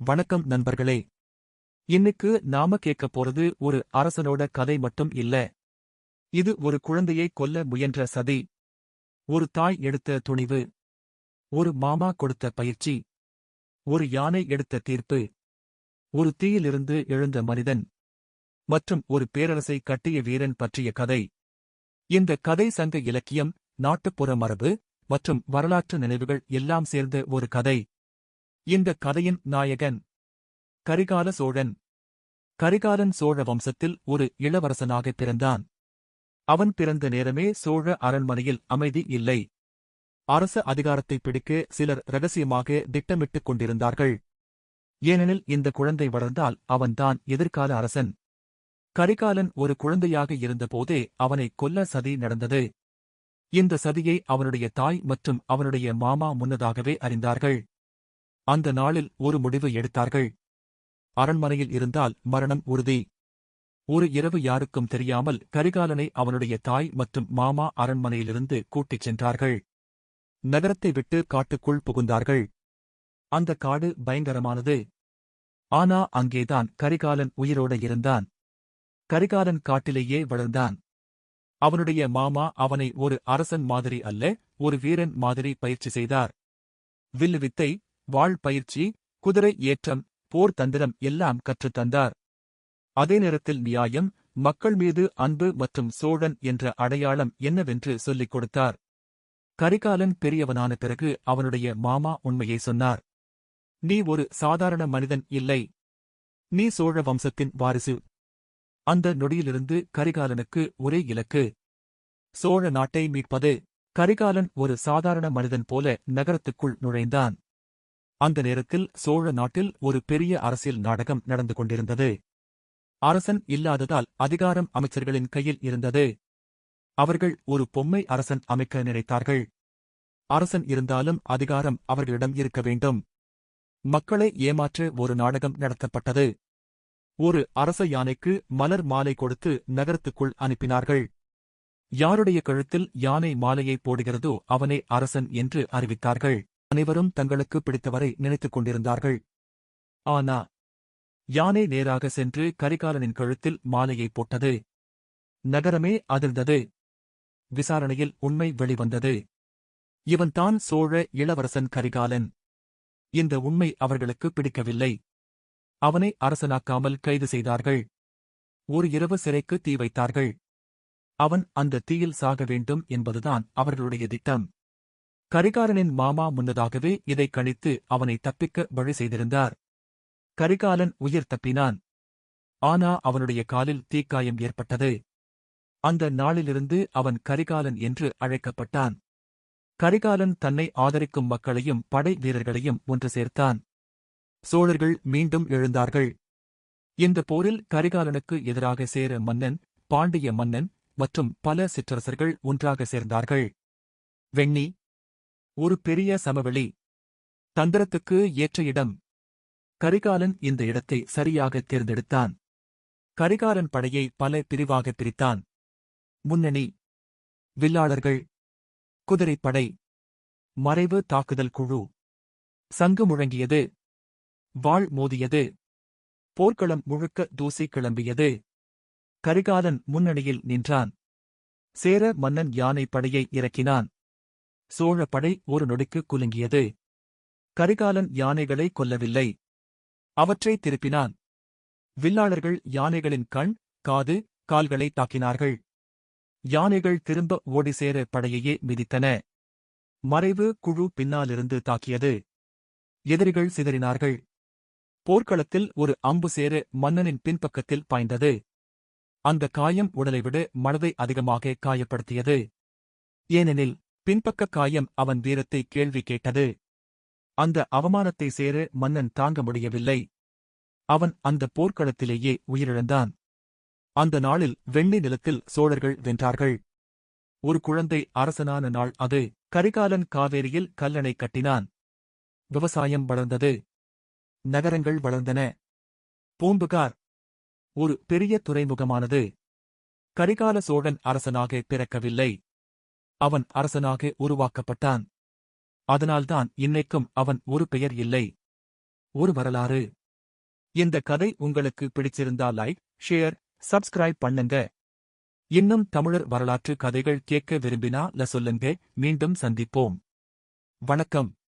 வணக்கம் நண்பர்களே. இன்னைக்கு நாம கேட்க போறது ஒரு அரசனோட கதை மட்டும் இல்ல. இது ஒரு குழந்தையை கொல்ல முயன்ற சதி, ஒரு தாய் எடுத்த துணிவு, ஒரு மாமா கொடுத்த பயிற்சி, ஒரு யானை எடுத்த தீர்ப்பு, ஒரு தீயிலிருந்து எழுந்த மனிதன் மற்றும் ஒரு பேரரசை கட்டிய வீரன் பற்றிய கதை. இந்த கதை சங்க இலக்கியம், நாட்டுப்புற மரபு மற்றும் வரலாற்று நினைவுகள் எல்லாம் சேர்ந்த ஒரு கதை. இந்த கதையின் நாயகன் கரிகால சோழன். கரிகாலன் சோழ வம்சத்தில் ஒரு இளவரசனாகப் பிறந்தான். அவன் பிறந்த நேரமே சோழ அரண்மனையில் அமைதி இல்லை. அரச அதிகாரத்தை பிடிக்க சிலர் இரகசியமாக திட்டமிட்டுக் கொண்டிருந்தார்கள். ஏனெனில் இந்த குழந்தை வளர்ந்தால் அவன்தான் எதிர்கால அரசன். கரிகாலன் ஒரு குழந்தையாக இருந்தபோதே அவனை கொல்ல சதி நடந்தது. இந்த சதியை அவனுடைய தாய் மற்றும் அவனுடைய மாமா முன்னதாகவே அறிந்தார்கள். அந்த நாளில் ஒரு முடிவு எடுத்தார்கள். அரண்மனையில் இருந்தால் மரணம் உறுதி. ஒரு இரவு யாருக்கும் தெரியாமல் கரிகாலனை அவனுடைய தாய் மற்றும் மாமா அரண்மனையிலிருந்து கூட்டிச் சென்றார்கள். நகரத்தை விட்டு காட்டுக்குள் புகுந்தார்கள். அந்த காடு பயங்கரமானது. ஆனா அங்கேதான் கரிகாலன் உயிரோட இருந்தான். கரிகாலன் காட்டிலேயே வளர்ந்தான். அவனுடைய மாமா அவனை ஒரு அரசன் மாதிரி அல்ல, ஒரு வீரன் மாதிரி பயிற்சி செய்தார். வில்லு வித்தை, வாள் பயிற்சி, குதிரை ஏற்றம், போர் தந்திரம் எல்லாம் கற்றுத் தந்தார். அதே நேரத்தில் நியாயம், மக்கள் மீது அன்பு மற்றும் சோழன் என்ற அடையாளம் என்னவென்று சொல்லிக் கொடுத்தார். கரிகாலன் பெரியவனான பிறகு அவனுடைய மாமா உண்மையை சொன்னார். நீ ஒரு சாதாரண மனிதன் இல்லை. நீ சோழ வம்சத்தின் வாரிசு. அந்த நொடியிலிருந்து கரிகாலனுக்கு ஒரே இலக்கு, சோழ நாட்டை மீட்பது. கரிகாலன் ஒரு சாதாரண மனிதன் போல நகரத்துக்குள் நுழைந்தான். அந்த நேரத்தில் சோழ நாட்டில் ஒரு பெரிய அரசியல் நாடகம் நடந்து கொண்டிருந்தது. அரசன் இல்லாததால் அதிகாரம் அமைச்சர்களின் கையில் இருந்தது. அவர்கள் ஒரு பொம்மை அரசன் அமைக்க நினைத்தார்கள். அரசன் இருந்தாலும் அதிகாரம் அவர்களிடம் இருக்க வேண்டும். மக்களை ஏமாற்ற ஒரு நாடகம் நடத்தப்பட்டது. ஒரு அரச யானைக்கு மலர் மாலை கொடுத்து நகரத்துக்குள் அனுப்பினார்கள். யாருடைய கழுத்தில் யானை மாலையை போடுகிறதோ அவனே அரசன் என்று அறிவித்தார்கள். அனைவரும் தங்களுக்கு பிடித்தவரை நினைத்துக் கொண்டிருந்தார்கள். ஆனா யானை நேராக சென்று கரிகாலனின் கழுத்தில் மாலையை போட்டது. நகரமே அதிர்ந்தது. விசாரணையில் உண்மை வெளிவந்தது. இவன்தான் சோழ இளவரசன் கரிகாலன். இந்த உண்மை அவர்களுக்கு பிடிக்கவில்லை. அவனை அரசனாக்காமல் கைது செய்தார்கள். ஒரு இரவு சிறைக்கு தீ வைத்தார்கள். அவன் அந்த தீயில் சாக வேண்டும் என்பதுதான் அவர்களுடைய திட்டம். கரிகாலனின் மாமா முன்னதாகவே இதை கணித்து அவனை தப்பிக்க வழி செய்திருந்தார். கரிகாலன் உயிர் தப்பினான். ஆனா அவனுடைய காலில் தீக்காயம் ஏற்பட்டது. அந்த நாளிலிருந்து அவன் கரிகாலன் என்று அழைக்கப்பட்டான். கரிகாலன் தன்னை ஆதரிக்கும் மக்களையும் படை வீரர்களையும் ஒன்று சேர்த்தான். சோழர்கள் மீண்டும் எழுந்தார்கள். இந்த போரில் கரிகாலனுக்கு எதிராக சேர மன்னன், பாண்டிய மன்னன் மற்றும் பல சிற்றரசர்கள் ஒன்றாக சேர்ந்தார்கள். வெண்ணி, ஒரு பெரிய சமவெளி, தந்திரத்துக்கு ஏற்ற இடம். கரிகாலன் இந்த இடத்தை சரியாக தேர்ந்தெடுத்தான். கரிகாலன் படையை பல பிரிவாக பிரித்தான். முன்னணி, வில்லாளர்கள், குதிரைப்படை, மறைவு தாக்குதல் குழு. சங்கு முழங்கியது. வாள் மோதியது. போர்க்களம் முழுக்க தூசி கிளம்பியது. கரிகாலன் முன்னணியில் நின்றான். சேர மன்னன் யானை படையை இறக்கினான். சோழ படை ஒரு நொடிக்கு குலுங்கியது. கரிகாலன் யானைகளை கொல்லவில்லை, அவற்றை திருப்பினான். வில்லாளர்கள் யானைகளின் கண், காது, கால்களை தாக்கினார்கள். யானைகள் திரும்ப ஓடி சேர படையையே மிதித்தன. மறைவு குழு பின்னாலிருந்து தாக்கியது. எதிரிகள் சிதறினார்கள். போர்க்களத்தில் ஒரு அம்பு சேர மன்னனின் பின்பக்கத்தில் பாய்ந்தது. அந்த காயம் உடலைவிட மனதை அதிகமாக காயப்படுத்தியது. ஏனெனில் பின்பக்க காயம் அவன் வீரத்தை கேள்வி கேட்டது. அந்த அவமானத்தை சேர மன்னன் தாங்க முடியவில்லை. அவன் அந்த போர்க்களத்திலேயே உயிரிழந்தான். அந்த நாளில் வெண்ணி நிலத்தில் சோழர்கள் வென்றார்கள். ஒரு குழந்தை அரசனான நாள் அது. கரிகாலன் காவேரியில் கல்லணை கட்டினான். விவசாயம் வளர்ந்தது. நகரங்கள் வளர்ந்தன. பூம்புகார் ஒரு பெரிய துறைமுகமானது. கரிகால சோழன் அரசனாக பிறக்கவில்லை, அவன் அரசனாக உருவாக்கப்பட்டான். அதனால்தான் இன்னைக்கும் அவன் ஒரு பெயர் இல்லை. ஒரு வரலாறு. இந்த கதை உங்களுக்கு பிடிச்சிருந்தா லைக், ஷேர், சப்ஸ்கிரைப் பண்ணுங்க. இன்னும் தமிழர் வரலாற்று கதைகள் கேட்க விரும்பினா சொல்லுங்க. மீண்டும் சந்திப்போம். வணக்கம்.